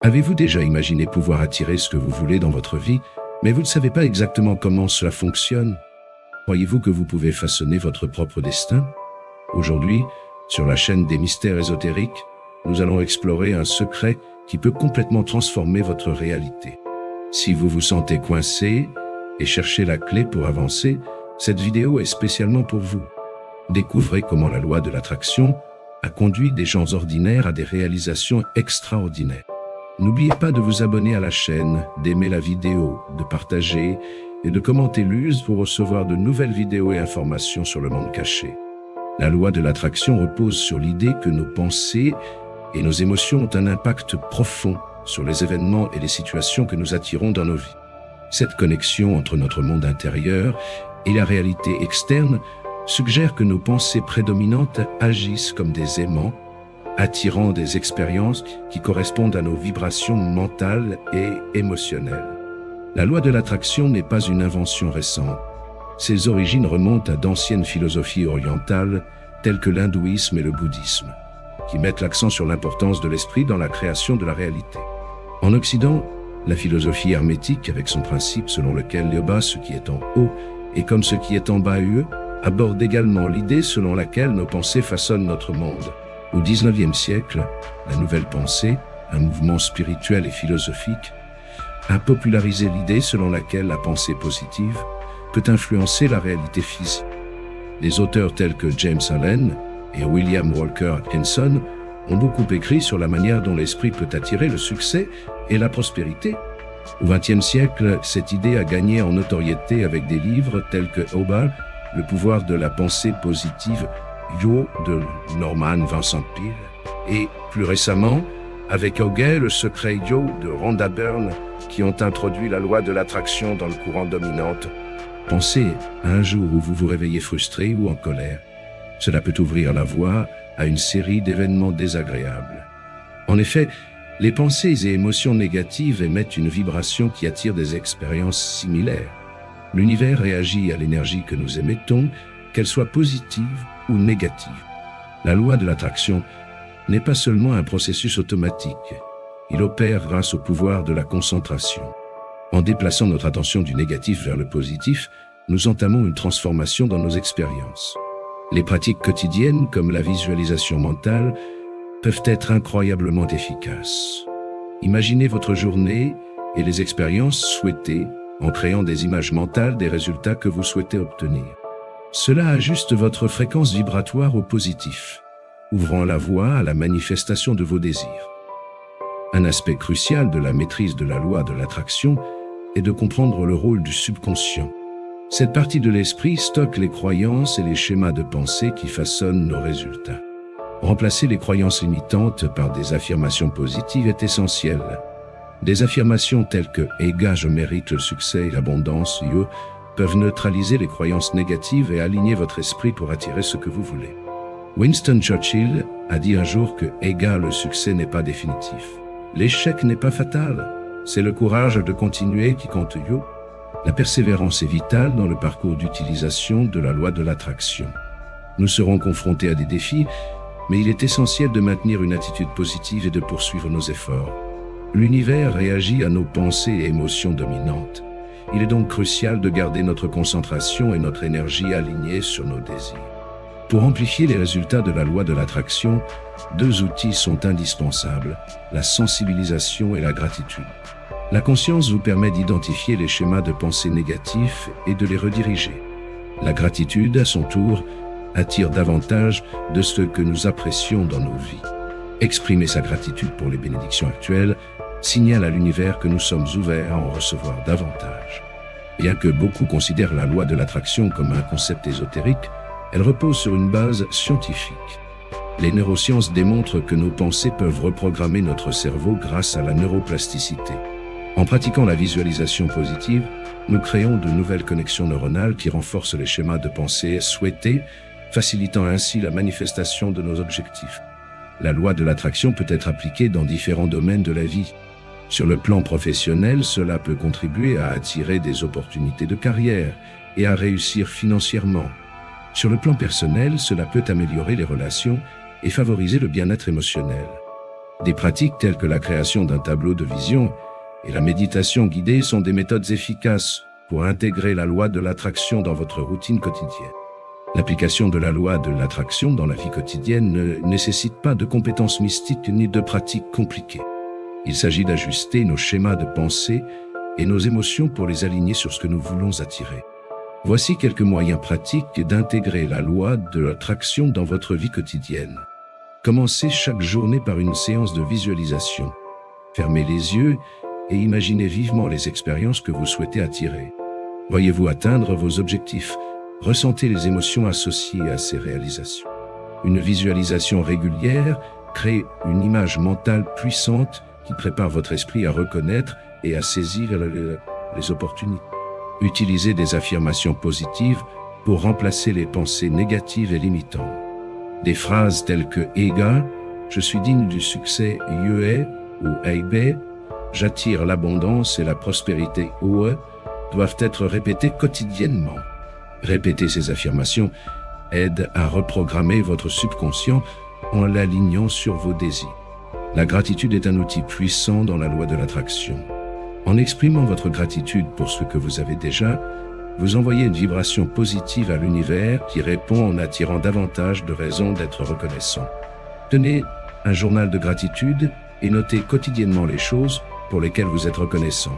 Avez-vous déjà imaginé pouvoir attirer ce que vous voulez dans votre vie, mais vous ne savez pas exactement comment cela fonctionne? Croyez-vous que vous pouvez façonner votre propre destin? Aujourd'hui, sur la chaîne des mystères ésotériques, nous allons explorer un secret qui peut complètement transformer votre réalité. Si vous vous sentez coincé et cherchez la clé pour avancer, cette vidéo est spécialement pour vous. Découvrez comment la loi de l'attraction a conduit des gens ordinaires à des réalisations extraordinaires. N'oubliez pas de vous abonner à la chaîne, d'aimer la vidéo, de partager et de commenter l'use pour recevoir de nouvelles vidéos et informations sur le monde caché. La loi de l'attraction repose sur l'idée que nos pensées et nos émotions ont un impact profond sur les événements et les situations que nous attirons dans nos vies. Cette connexion entre notre monde intérieur et la réalité externe suggère que nos pensées prédominantes agissent comme des aimants, attirant des expériences qui correspondent à nos vibrations mentales et émotionnelles. La loi de l'attraction n'est pas une invention récente. Ses origines remontent à d'anciennes philosophies orientales telles que l'hindouisme et le bouddhisme, qui mettent l'accent sur l'importance de l'esprit dans la création de la réalité. En Occident, la philosophie hermétique, avec son principe selon lequel le bas, ce qui est en haut, est comme ce qui est en bas eux, aborde également l'idée selon laquelle nos pensées façonnent notre monde. Au XIXe siècle, la nouvelle pensée, un mouvement spirituel et philosophique, a popularisé l'idée selon laquelle la pensée positive peut influencer la réalité physique. Des auteurs tels que James Allen et William Walker Atkinson ont beaucoup écrit sur la manière dont l'esprit peut attirer le succès et la prospérité. Au XXe siècle, cette idée a gagné en notoriété avec des livres tels que Obal, Le pouvoir de la pensée positive, Yo de Norman Vincent Peale, et plus récemment, avec Ogay, Le secret Yo de Rhonda Byrne, qui ont introduit la loi de l'attraction dans le courant dominant. Pensez à un jour où vous vous réveillez frustré ou en colère. Cela peut ouvrir la voie à une série d'événements désagréables. En effet, les pensées et émotions négatives émettent une vibration qui attire des expériences similaires. L'univers réagit à l'énergie que nous émettons, qu'elle soit positive ou négative. La loi de l'attraction n'est pas seulement un processus automatique. Il opère grâce au pouvoir de la concentration. En déplaçant notre attention du négatif vers le positif, nous entamons une transformation dans nos expériences. Les pratiques quotidiennes, comme la visualisation mentale, peuvent être incroyablement efficaces. Imaginez votre journée et les expériences souhaitées en créant des images mentales des résultats que vous souhaitez obtenir. Cela ajuste votre fréquence vibratoire au positif, ouvrant la voie à la manifestation de vos désirs. Un aspect crucial de la maîtrise de la loi de l'attraction est de comprendre le rôle du subconscient. Cette partie de l'esprit stocke les croyances et les schémas de pensée qui façonnent nos résultats. Remplacer les croyances limitantes par des affirmations positives est essentiel. Des affirmations telles que « Ega, je mérite le succès et l'abondance, yo » peuvent neutraliser les croyances négatives et aligner votre esprit pour attirer ce que vous voulez. Winston Churchill a dit un jour que « Ega, le succès n'est pas définitif. L'échec n'est pas fatal. C'est le courage de continuer qui compte yo ». La persévérance est vitale dans le parcours d'utilisation de la loi de l'attraction. Nous serons confrontés à des défis, mais il est essentiel de maintenir une attitude positive et de poursuivre nos efforts. L'univers réagit à nos pensées et émotions dominantes. Il est donc crucial de garder notre concentration et notre énergie alignées sur nos désirs. Pour amplifier les résultats de la loi de l'attraction, deux outils sont indispensables, la sensibilisation et la gratitude. La conscience vous permet d'identifier les schémas de pensée négatifs et de les rediriger. La gratitude, à son tour, attire davantage de ce que nous apprécions dans nos vies. Exprimer sa gratitude pour les bénédictions actuelles signale à l'univers que nous sommes ouverts à en recevoir davantage. Bien que beaucoup considèrent la loi de l'attraction comme un concept ésotérique, elle repose sur une base scientifique. Les neurosciences démontrent que nos pensées peuvent reprogrammer notre cerveau grâce à la neuroplasticité. En pratiquant la visualisation positive, nous créons de nouvelles connexions neuronales qui renforcent les schémas de pensée souhaités, facilitant ainsi la manifestation de nos objectifs. La loi de l'attraction peut être appliquée dans différents domaines de la vie. Sur le plan professionnel, cela peut contribuer à attirer des opportunités de carrière et à réussir financièrement. Sur le plan personnel, cela peut améliorer les relations et favoriser le bien-être émotionnel. Des pratiques telles que la création d'un tableau de vision et la méditation guidée sont des méthodes efficaces pour intégrer la loi de l'attraction dans votre routine quotidienne. L'application de la loi de l'attraction dans la vie quotidienne ne nécessite pas de compétences mystiques ni de pratiques compliquées. Il s'agit d'ajuster nos schémas de pensée et nos émotions pour les aligner sur ce que nous voulons attirer. Voici quelques moyens pratiques d'intégrer la loi de l'attraction dans votre vie quotidienne. Commencez chaque journée par une séance de visualisation. Fermez les yeux et imaginez vivement les expériences que vous souhaitez attirer. Voyez-vous atteindre vos objectifs. Ressentez les émotions associées à ces réalisations. Une visualisation régulière crée une image mentale puissante qui prépare votre esprit à reconnaître et à saisir les opportunités. Utilisez des affirmations positives pour remplacer les pensées négatives et limitantes. Des phrases telles que « Ega »,« Je suis digne du succès Yue » ou « Eibe »,« J'attire l'abondance et la prospérité Oe » doivent être répétées quotidiennement. Répéter ces affirmations aide à reprogrammer votre subconscient en l'alignant sur vos désirs. La gratitude est un outil puissant dans la loi de l'attraction. En exprimant votre gratitude pour ce que vous avez déjà, vous envoyez une vibration positive à l'univers qui répond en attirant davantage de raisons d'être reconnaissant. Tenez un journal de gratitude et notez quotidiennement les choses pour lesquelles vous êtes reconnaissant.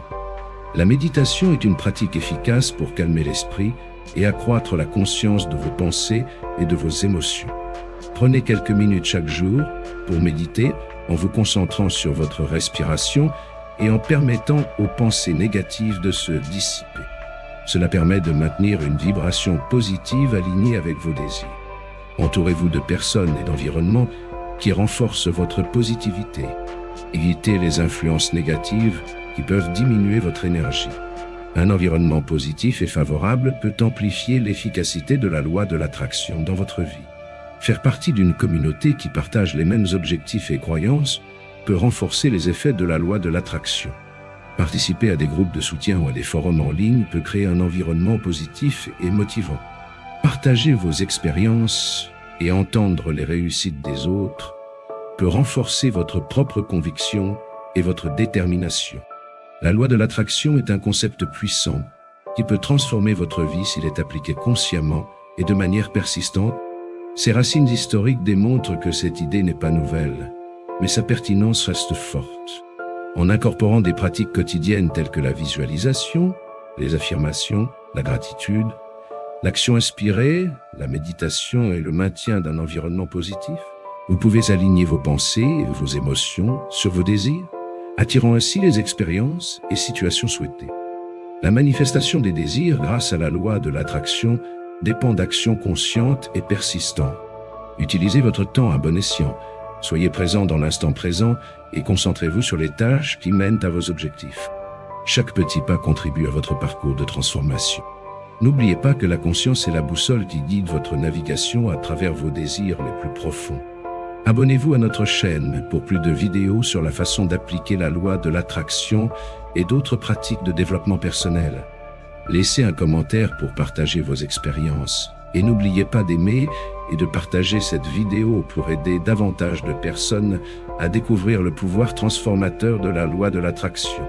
La méditation est une pratique efficace pour calmer l'esprit et accroître la conscience de vos pensées et de vos émotions. Prenez quelques minutes chaque jour pour méditer en vous concentrant sur votre respiration et en permettant aux pensées négatives de se dissiper. Cela permet de maintenir une vibration positive alignée avec vos désirs. Entourez-vous de personnes et d'environnements qui renforcent votre positivité. Évitez les influences négatives qui peuvent diminuer votre énergie. Un environnement positif et favorable peut amplifier l'efficacité de la loi de l'attraction dans votre vie. Faire partie d'une communauté qui partage les mêmes objectifs et croyances peut renforcer les effets de la loi de l'attraction. Participer à des groupes de soutien ou à des forums en ligne peut créer un environnement positif et motivant. Partager vos expériences et entendre les réussites des autres peut renforcer votre propre conviction et votre détermination. La loi de l'attraction est un concept puissant qui peut transformer votre vie s'il est appliqué consciemment et de manière persistante. Ses racines historiques démontrent que cette idée n'est pas nouvelle, mais sa pertinence reste forte. En incorporant des pratiques quotidiennes telles que la visualisation, les affirmations, la gratitude, l'action inspirée, la méditation et le maintien d'un environnement positif, vous pouvez aligner vos pensées et vos émotions sur vos désirs, attirant ainsi les expériences et situations souhaitées. La manifestation des désirs grâce à la loi de l'attraction dépend d'actions conscientes et persistantes. Utilisez votre temps à bon escient. Soyez présent dans l'instant présent et concentrez-vous sur les tâches qui mènent à vos objectifs. Chaque petit pas contribue à votre parcours de transformation. N'oubliez pas que la conscience est la boussole qui guide votre navigation à travers vos désirs les plus profonds. Abonnez-vous à notre chaîne pour plus de vidéos sur la façon d'appliquer la loi de l'attraction et d'autres pratiques de développement personnel. Laissez un commentaire pour partager vos expériences. Et n'oubliez pas d'aimer et de partager cette vidéo pour aider davantage de personnes à découvrir le pouvoir transformateur de la loi de l'attraction.